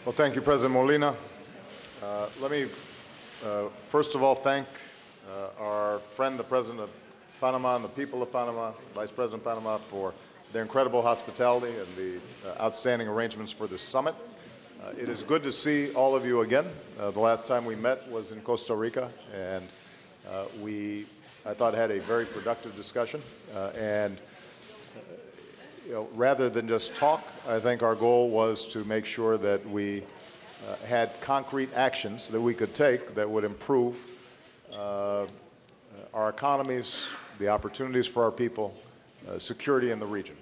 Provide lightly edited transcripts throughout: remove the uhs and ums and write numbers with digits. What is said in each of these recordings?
Well, thank you, President Molina. Let me first of all thank our friend, the President of Panama, and the people of Panama, Vice President of Panama, for their incredible hospitality and the outstanding arrangements for this summit. It is good to see all of you again. The last time we met was in Costa Rica, and I thought, had a very productive discussion. Rather than just talk, I think our goal was to make sure that we had concrete actions that we could take that would improve our economies, the opportunities for our people, security in the region.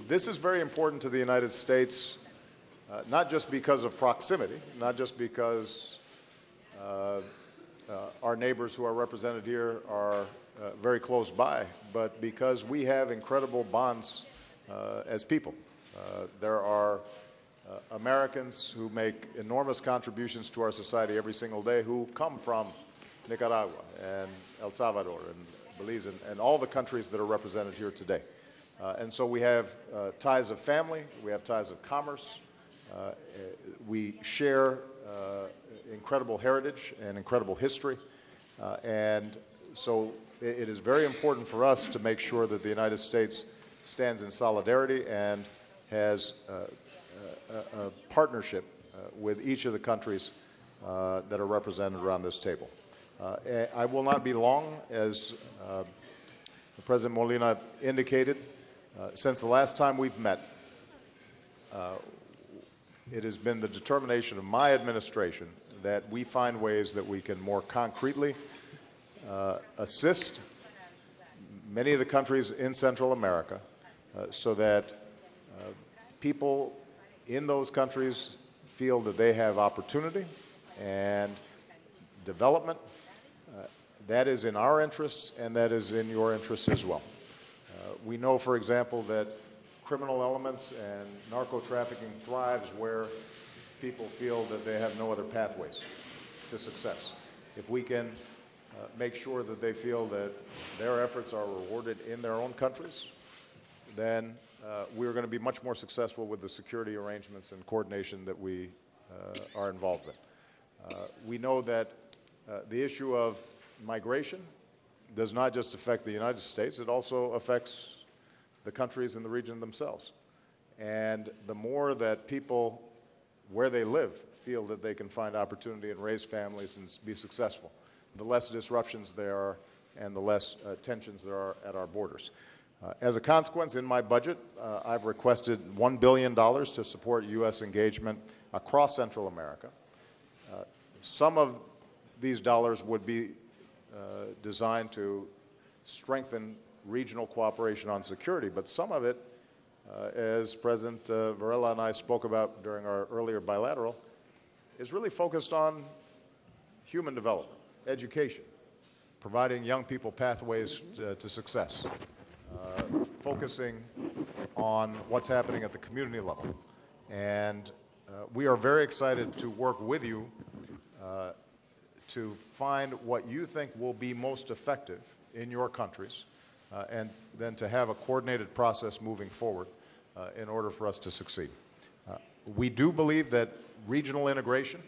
This is very important to the United States, not just because of proximity, not just because our neighbors who are represented here are very close by, but because we have incredible bonds as people. There are Americans who make enormous contributions to our society every single day who come from Nicaragua and El Salvador and Belize and all the countries that are represented here today. And so we have ties of family, we have ties of commerce, we share incredible heritage and incredible history, and so it is very important for us to make sure that the United States stands in solidarity and has a partnership with each of the countries that are represented around this table. I will not be long, as President Molina indicated. Since the last time we've met, it has been the determination of my administration that we find ways that we can more concretely assist many of the countries in Central America so that people in those countries feel that they have opportunity and development. That is in our interests, and that is in your interests as well. We know, for example, that criminal elements and narco-trafficking thrives where people feel that they have no other pathways to success. If we can make sure that they feel that their efforts are rewarded in their own countries, then we're going to be much more successful with the security arrangements and coordination that we are involved in. We know that the issue of migration does not just affect the United States, it also affects the countries in the region themselves. And the more that people, where they live, feel that they can find opportunity and raise families and be successful, the less disruptions there are and the less tensions there are at our borders. As a consequence, in my budget, I've requested $1 billion to support U.S. engagement across Central America. Some of these dollars would be designed to strengthen regional cooperation on security, but some of it, as President Varela and I spoke about during our earlier bilateral, is really focused on human development, education, providing young people pathways to success, focusing on what's happening at the community level. And we are very excited to work with you to find what you think will be most effective in your countries, and then to have a coordinated process moving forward in order for us to succeed. We do believe that regional integration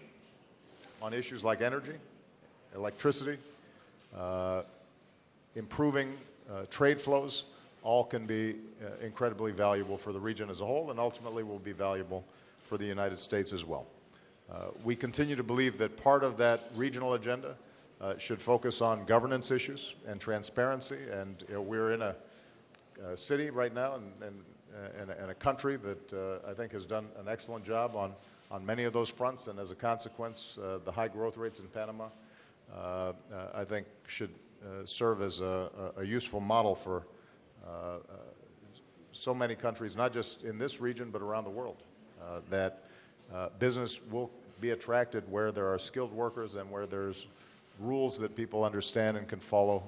on issues like energy, electricity, improving trade flows, all can be incredibly valuable for the region as a whole, and ultimately will be valuable for the United States as well. We continue to believe that part of that regional agenda should focus on governance issues and transparency, and we're in a city right now and a country that I think has done an excellent job on many of those fronts, and as a consequence, the high growth rates in Panama, I think, should serve as a useful model for so many countries, not just in this region, but around the world, that business will be attracted where there are skilled workers and where there's rules that people understand and can follow,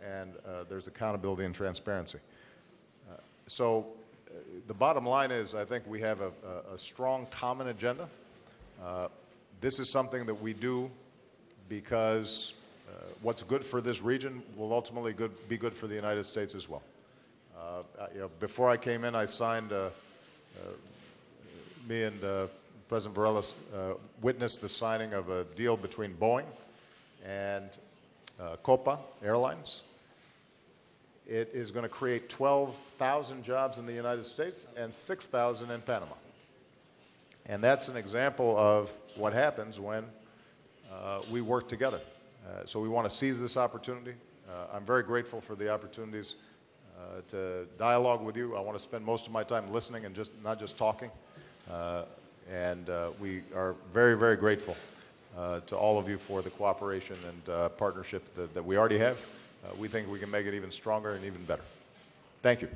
and there's accountability and transparency. So the bottom line is, I think we have a strong common agenda. This is something that we do because what's good for this region will ultimately be good for the United States as well. Before I came in, I signed me and President Varela witnessed the signing of a deal between Boeing and Copa Airlines. It is going to create 12,000 jobs in the United States and 6,000 in Panama. And that's an example of what happens when we work together. So we want to seize this opportunity. I'm very grateful for the opportunities to dialogue with you. I want to spend most of my time listening and not just talking. We are very, very grateful to all of you for the cooperation and partnership that we already have. We think we can make it even stronger and even better. Thank you.